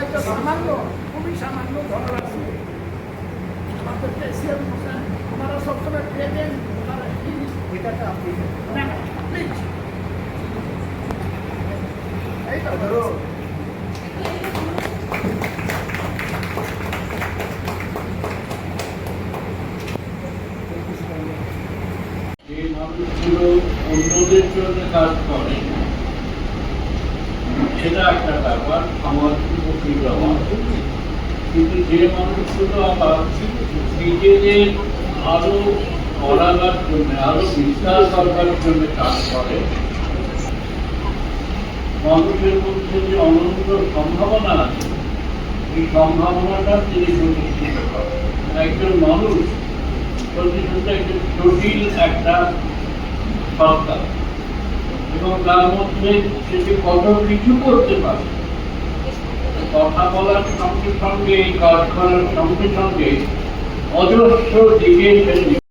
হয়তো সামান্য, খুবই সামান্য ধনরাশি আমাদের এশিয়ান হোসেন ওনারা সবসময় পেতেন। এটাটা আপনি প্লিজ এইটা ধরো যে মানুষগুলো অন্যদের জন্য কাজ করে সেটা একটা ব্যাপার, আমার উপকৃত হওয়া। কিন্তু যে মানুষগুলো আবার নিজেদের আরো করাবার জন্য, আরো বিস্তার করবার জন্য কাজ করে, মানুষের মধ্যে যে অনন্ত সম্ভাবনা আছে, এই সম্ভাবনাটা তিনি প্রতিষ্ঠিত করেন। একজন মানুষ প্রতিষ্ঠিত একজন জটিল একটা সত্তা, এবং তার মধ্যে সেটি কত কিছু করতে পারে। কথা বলার সঙ্গে সঙ্গে, কাজ করার সঙ্গে সঙ্গে অজস্র দিকে